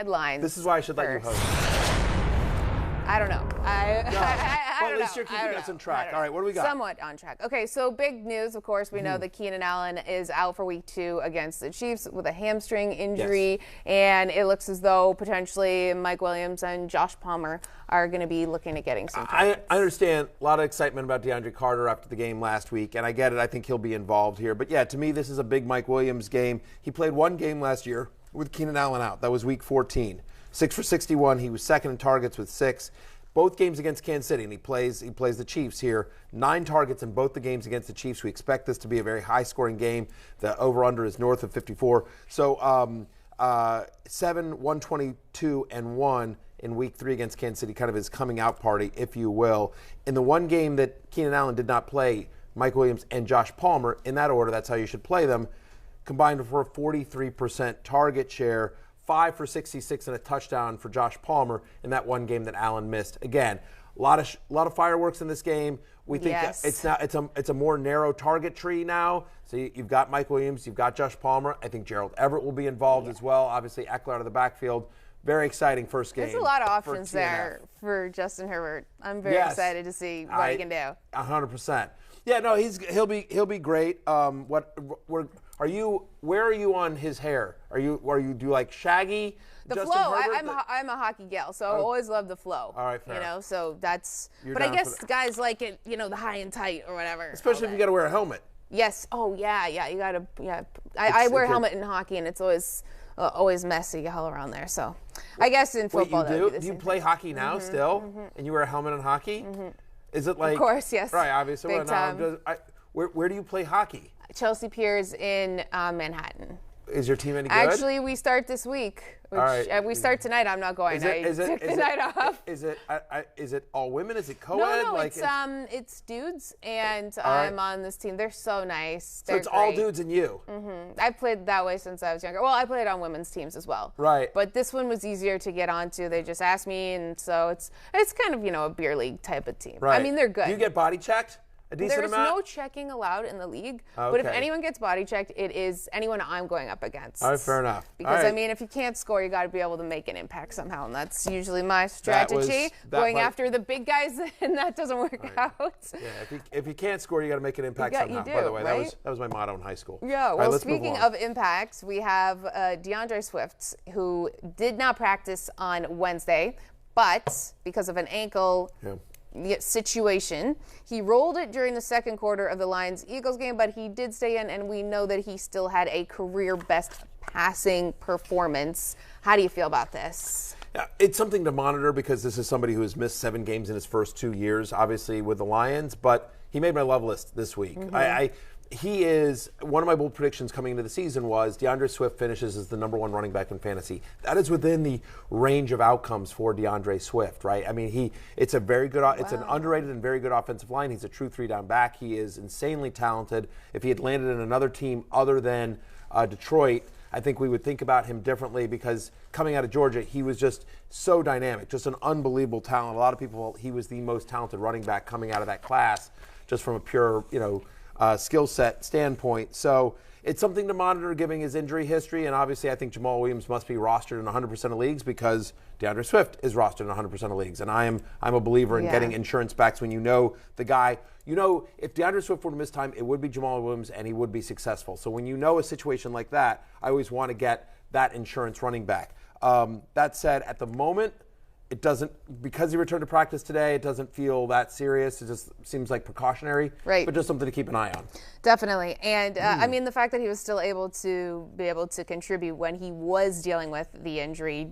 headlines. This is why I should let you host. I don't know. I Well, at least you're keeping us on track. All right, what do we got? Somewhat on track. Okay, so big news, of course. We know that Keenan Allen is out for week 2 against the Chiefs with a hamstring injury. Yes. And it looks as though potentially Mike Williams and Josh Palmer are going to be looking at getting some I understand a lot of excitement about DeAndre Carter after the game last week, and I get it. I think he'll be involved here. But, yeah, to me, this is a big Mike Williams game. He played one game last year with Keenan Allen out. That was week 14. 6 for 61. He was second in targets with 6. Both games against Kansas City, and he plays the Chiefs here. 9 targets in both the games against the Chiefs. We expect this to be a very high-scoring game. The over-under is north of 54. So 7, 122, and 1 in week 3 against Kansas City, kind of his coming-out party, if you will. In the one game that Keenan Allen did not play, Mike Williams and Josh Palmer, in that order, that's how you should play them, combined for a 43% target share. 5 for 66 and a touchdown for Josh Palmer in that one game that Allen missed. Again, a lot of fireworks in this game. We think that it's a more narrow target tree now. So you've got Mike Williams, you've got Josh Palmer. I think Gerald Everett will be involved as well. Obviously, Eckler out of the backfield. Very exciting first game. There's a lot of options there for Justin Herbert. I'm very excited to see what he can do. 100%. Yeah, no, he'll be great. Where are you on his hair? Do you like shaggy? The Justin flow. Herbert? I'm a hockey gal, so I always love the flow. All right, fair. So that's. You're but I down guess for that. guys like it, the high and tight or whatever. Especially if you got to wear a helmet. Yes. Oh yeah. You gotta. Yeah. I wear a helmet in hockey, and it's always messy all around there. So I guess in football. Wait, you do? Do you play hockey now still? And you wear a helmet in hockey? Is it like? Of course, yes. Right, obviously. Big time. Where do you play hockey? Chelsea Piers in Manhattan. Is your team any good? Actually, we start this week. Which, all right. We start tonight. I'm not going. I took the night off. Is it all women? Is it co-ed? No, it's dudes, and I'm on this team. They're so nice. So it's great. All dudes and you. I've played that way since I was younger. Well, I played on women's teams as well. Right. But this one was easier to get onto. They just asked me, and so it's kind of a beer league type of team. Right. I mean, they're good. Do you get body checked? A decent There's amount? no checking allowed in the league, Okay. but if anyone gets body checked, it is anyone I'm going up against. All right, fair enough. Because, if you can't score, you got to be able to make an impact somehow, and that's usually my strategy, going after the big guys, and that doesn't work out. Yeah, if you can't score, you got to make an impact somehow. You do, by the way, right? that was my motto in high school. Yeah, well, speaking of impacts, we have DeAndre Swift, who did not practice on Wednesday, but because of an ankle situation. He rolled it during the second quarter of the Lions-Eagles game, but he did stay in, and we know that he still had a career-best passing performance. How do you feel about this? Yeah, it's something to monitor because this is somebody who has missed 7 games in his first 2 years, obviously, with the Lions, but he made my love list this week. He is, one of my bold predictions coming into the season was DeAndre Swift finishes as the number 1 running back in fantasy. That is within the range of outcomes for DeAndre Swift, right? I mean, it's a very good, it's an underrated and very good offensive line. He's a true 3-down back. He is insanely talented. If he had landed in another team other than Detroit, I think we would think about him differently because coming out of Georgia, he was just so dynamic, just an unbelievable talent. A lot of people, he was the most talented running back coming out of that class, just from a pure, skill set standpoint. So it's something to monitor given his injury history, and obviously I think Jamal Williams must be rostered in 100% of leagues because DeAndre Swift is rostered in 100% of leagues, and I'm a believer in getting insurance backs when you know the guy. If DeAndre Swift were to miss time, it would be Jamal Williams, and he would be successful. So when you know a situation like that, I always want to get that insurance running back. That said, at the moment, it doesn't, because he returned to practice today, it doesn't feel that serious. It just seems like precautionary, but just something to keep an eye on. Definitely. And the fact that he was still able to contribute when he was dealing with the injury,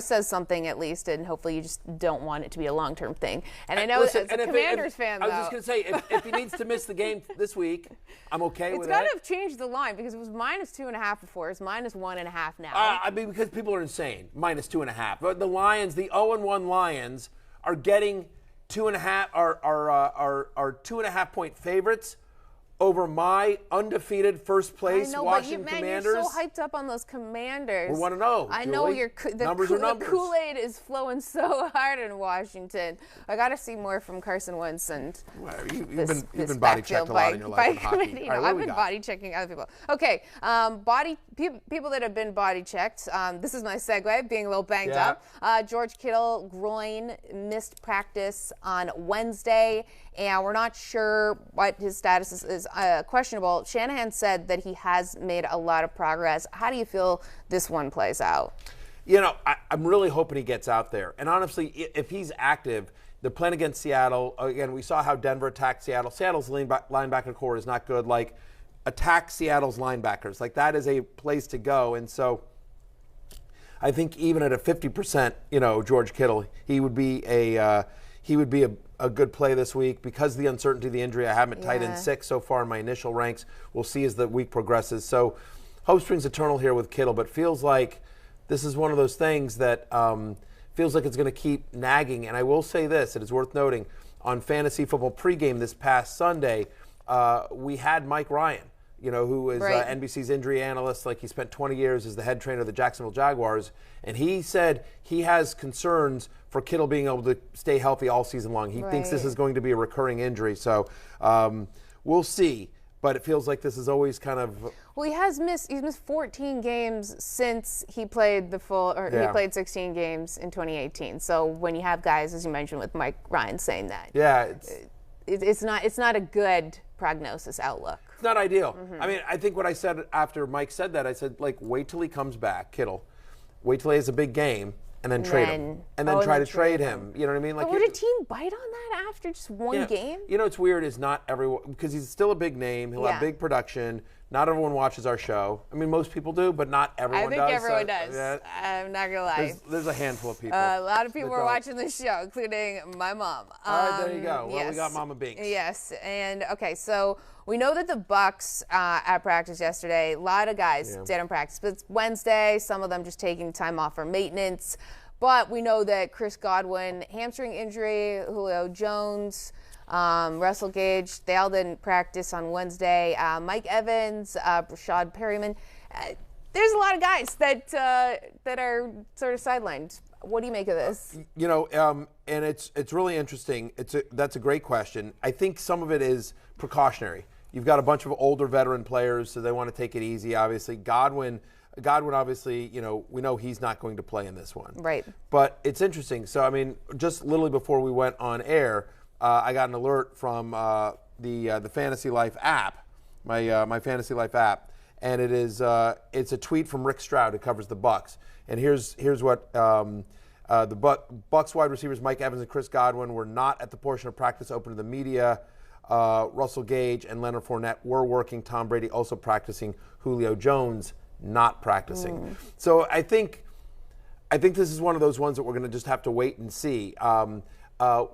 says something at least, and hopefully you just don't want it to be a long-term thing. And I know as a Commanders fan, I was just going to say, if he needs to miss the game this week, I'm okay with that. It's got to change the line because it was -2.5 before. It's -1.5 now. Because people are insane. -2.5. But the Lions, the 0-1 Lions, are getting 2.5 are 2.5 point favorites over my undefeated first place Washington man, Commanders. You're so hyped up on those Commanders. We want to know. I know the Kool-Aid is flowing so hard in Washington. I got to see more from Carson Wentz and you've been body checked a lot in your life in hockey. Right, I've been body checking other people. Okay, people that have been body checked. This is my segue, being a little banged up. George Kittle groin missed practice on Wednesday, and we're not sure what his status is questionable. Shanahan said that he has made a lot of progress. How do you feel this one plays out? You know, I'm really hoping he gets out there. And honestly, if he's active, they're playing against Seattle. Again, we saw how Denver attacked Seattle. Seattle's linebacker core is not good. Like, attack Seattle's linebackers. Like, that is a place to go. And so I think even at a 50%, George Kittle, he would be a good play this week because of the uncertainty of the injury. I have him at tight end 6 so far in my initial ranks. We'll see as the week progresses. So hope springs eternal here with Kittle, but feels like this is one of those things that feels like it's going to keep nagging. And I will say this, it is worth noting, on Fantasy Football pregame this past Sunday, we had Mike Ryan, who is NBC's injury analyst. Like, he spent 20 years as the head trainer of the Jacksonville Jaguars. And he said he has concerns for Kittle being able to stay healthy all season long. He thinks this is going to be a recurring injury. So we'll see. But it feels like this is always kind of. Well, he's missed 14 games since he played he played 16 games in 2018. So when you have guys, as you mentioned, with Mike Ryan saying that, it's not a good prognosis outlook. It's not ideal. Mm-hmm. I mean, I think what I said after Mike said that, I said, like, wait till he comes back, Kittle. Wait till he has a big game. And then trade him. And then try to trade him. You know what I mean? Like, would a team bite on that after just one game? It's weird is not everyone, because he's still a big name. He'll have big production. Not everyone watches our show. I mean, most people do, but not everyone does. I think everyone does. Yeah. I'm not going to lie. There's a handful of people. A lot of people are watching this show, including my mom. All right, there you go. Well, we got Mama Binks. Yes. And, okay, so we know that the Bucs at practice yesterday, a lot of guys didn't practice. But it's Wednesday. Some of them just taking time off for maintenance. But we know that Chris Godwin, hamstring injury, Julio Jones, Russell Gage, they all didn't practice on Wednesday. Mike Evans, Rashad Perryman. There's a lot of guys that are sort of sidelined. What do you make of this? And it's really interesting. That's a great question. I think some of it is precautionary. You've got a bunch of older veteran players, so they want to take it easy, obviously. Godwin, obviously, we know he's not going to play in this one. Right. But it's interesting. So, I mean, just literally before we went on air, I got an alert from the Fantasy Life app, my Fantasy Life app, and it's a tweet from Rick Stroud, who covers the Bucs. And here's what the Bucs wide receivers Mike Evans and Chris Godwin were not at the portion of practice open to the media. Russell Gage and Leonard Fournette were working. Tom Brady also practicing. Julio Jones not practicing. So I think this is one of those ones that we're going to just have to wait and see.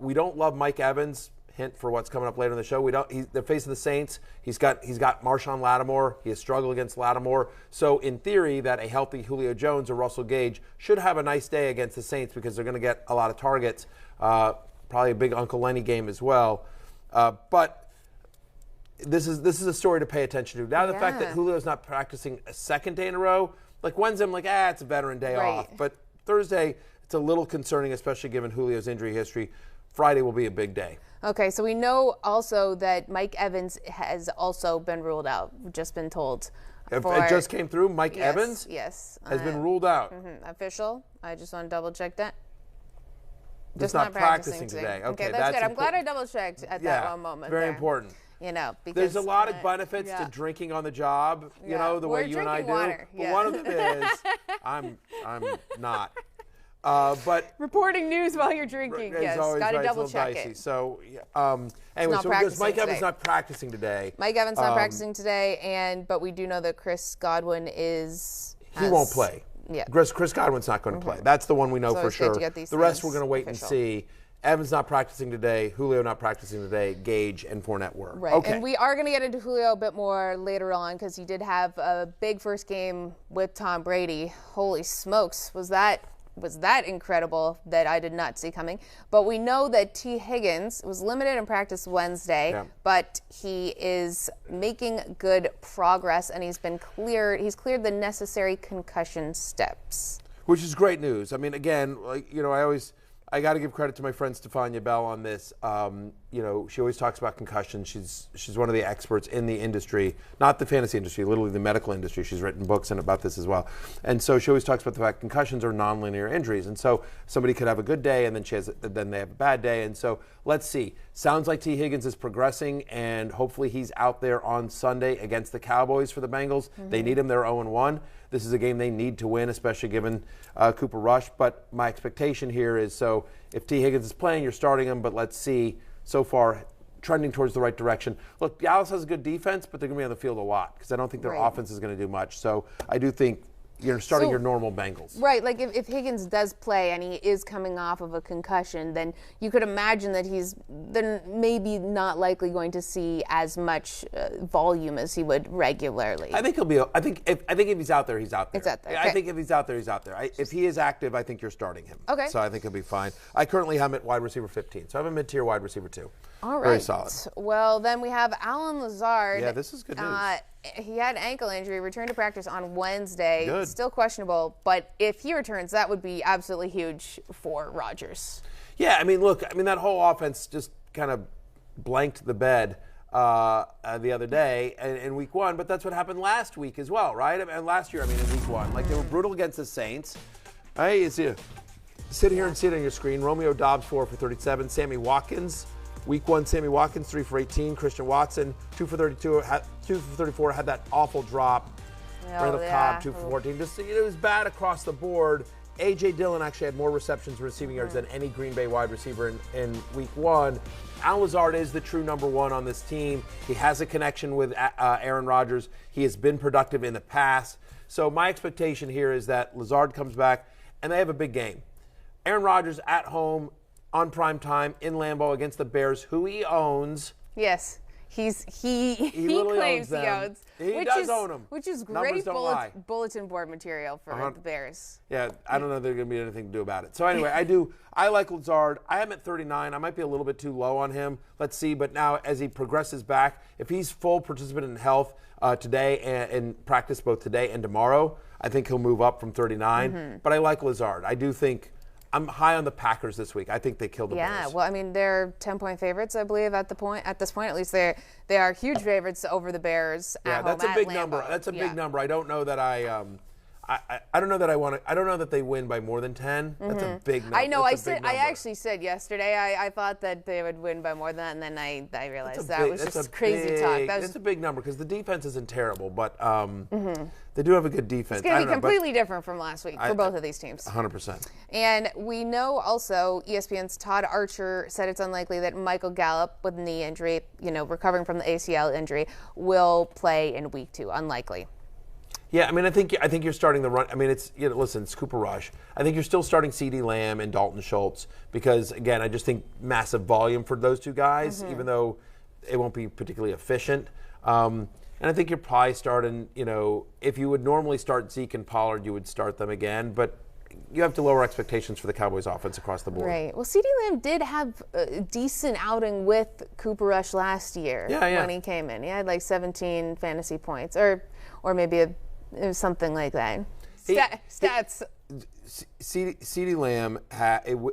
We don't love Mike Evans. Hint for what's coming up later in the show. He's the face of the Saints. He's got Marshawn Lattimore. He has struggled against Lattimore. So in theory, that a healthy Julio Jones or Russell Gage should have a nice day against the Saints because they're going to get a lot of targets. Probably a big Uncle Lenny game as well. But this is a story to pay attention to. Now the fact that Julio's not practicing a second day in a row, like Wednesday, I'm like, it's a veteran day off. But Thursday, it's a little concerning, especially given Julio's injury history. Friday will be a big day. Okay, so we know also that Mike Evans has also been ruled out. We've just been told. It just came through. Mike Evans has been ruled out. Official. I just want to double check that. Just not practicing today. Okay, that's good. I'm glad I double checked at that one moment. Very important. Because there's a lot of benefits to drinking on the job. The way you and I do. Water. But one of them is I'm not. But reporting news while you're drinking, got to double check it. So anyway, Mike Evans not practicing today. Mike Evans not practicing today, but we do know that Chris Godwin he won't play. Yeah, Chris Godwin's not going to play. That's the one we know for sure. The rest we're going to wait and see. Evans not practicing today. Julio not practicing today. Gage and Fournette were. Right. Okay. And we are going to get into Julio a bit more later on because he did have a big first game with Tom Brady. Holy smokes. Was that was that incredible that I did not see coming. But we know that Tee Higgins was limited in practice Wednesday, but he is making good progress, and he's cleared the necessary concussion steps. Which is great news. I mean, again, I got to give credit to my friend Stefania Bell on this. She always talks about concussions. She's one of the experts in the industry, not the fantasy industry, literally the medical industry. She's written books about this as well. And so she always talks about the fact concussions are nonlinear injuries. And so somebody could have a good day and then they have a bad day. And so let's see. Sounds like Tee Higgins is progressing, and hopefully he's out there on Sunday against the Cowboys for the Bengals. Mm-hmm. They need him. They're 0-1. This is a game they need to win, especially given Cooper Rush. But my expectation here is, so if Tee Higgins is playing, you're starting him. But let's see, so far, trending towards the right direction. Look, Dallas has a good defense, but they're going to be on the field a lot because I don't think their offense is going to do much. So I do think you're starting your normal Bengals. Right, like if Higgins does play and he is coming off of a concussion, then you could imagine that he's then maybe not likely going to see as much volume as he would regularly. I think he'll be. I think if he's out there, he's out there. It's out there. Okay. I think if he's out there, he's out there. If he is active, I think you're starting him. Okay. So I think he'll be fine. I currently have him at wide receiver 15. So I have a mid-tier wide receiver 2. All right. Very solid. Well, then we have Allen Lazard. Yeah, this is good news. He had an ankle injury, returned to practice on Wednesday. Good. Still questionable, but if he returns, that would be absolutely huge for Rodgers. Yeah, that whole offense just kind of blanked the bed the other day in week 1, but that's what happened last week as well, right? And last year, in week 1. Like, they were brutal against the Saints. Right? You sit here and see it on your screen. Romeo Doubs, 4 for 37. Sammy Watkins, week 1, Sammy Watkins, 3 for 18. Christian Watson, 2 for 32, 2 for 34, had that awful drop. Randall Cobb, 2 for 14. Just, it was bad across the board. A.J. Dillon actually had more receptions and receiving yards than any Green Bay wide receiver in week 1. Allen Lazard is the true number 1 on this team. He has a connection with Aaron Rodgers. He has been productive in the past. So my expectation here is that Lazard comes back, and they have a big game. Aaron Rodgers at home on primetime in Lambeau against the Bears, who he owns. Yes. He claims he owns. He does own them. Which is great bulletin board material for the Bears. Yeah, I don't know if there's going to be anything to do about it. So anyway, I like Lazard. I am at 39. I might be a little bit too low on him. Let's see. But now as he progresses back, if he's full participant in health today and practice both today and tomorrow, I think he'll move up from 39. Mm-hmm. But I like Lazard. I do think I'm high on the Packers this week. I think they killed the Bears. Yeah, well, they're 10-point favorites, I believe, at this point. At least they are huge favorites over the Bears. Yeah, that's a big number. That's a big number. I don't know that I don't know that I want to. I don't know that they win by more than 10. Mm-hmm. That's a big number. I know. I actually said yesterday I thought that they would win by more than that, and then I realized that was just crazy talk. It's a big number because the defense isn't terrible, but they do have a good defense. It's going to be completely different from last week for both of these teams. 100%. And we know also ESPN's Todd Archer said it's unlikely that Michael Gallup with knee injury, recovering from the ACL injury, will play in week 2. Unlikely. Yeah, I think you're starting the run. Listen, it's Cooper Rush. I think you're still starting CeeDee Lamb and Dalton Schultz because, again, I just think massive volume for those two guys, even though it won't be particularly efficient. And I think you're probably starting, if you would normally start Zeke and Pollard, you would start them again. But you have to lower expectations for the Cowboys offense across the board. Right. Well, CeeDee Lamb did have a decent outing with Cooper Rush last year when he came in. He had like 17 fantasy points or maybe something like that. Stats. CeeDee Lamb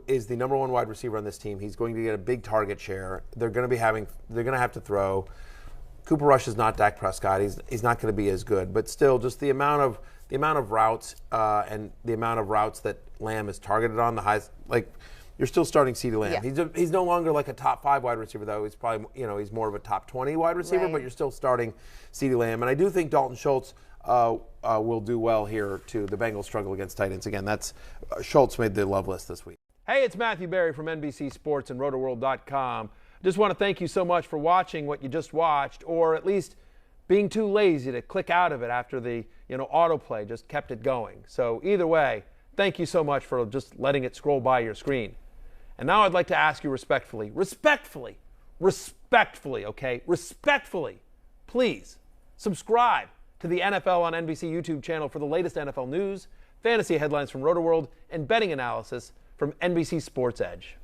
is the number 1 wide receiver on this team. He's going to get a big target share. They're going to have to throw. Cooper Rush is not Dak Prescott. He's not going to be as good, but still, just the amount of routes and the amount of routes that Lamb is targeted on the highest. Like, you're still starting CeeDee Lamb. Yeah. He's no longer like a top 5 wide receiver, though. He's probably he's more of a top 20 wide receiver, but you're still starting CeeDee Lamb. And I do think Dalton Schultz will do well here too. The Bengals struggle against tight ends. Again, that's Schultz made the love list this week. Hey, it's Matthew Berry from NBC Sports and Rotoworld.com. Just want to thank you so much for watching what you just watched, or at least being too lazy to click out of it after the autoplay just kept it going. So either way, thank you so much for just letting it scroll by your screen. And now I'd like to ask you respectfully, please subscribe to the NFL on NBC YouTube channel for the latest NFL news, fantasy headlines from Rotoworld, and betting analysis from NBC Sports Edge.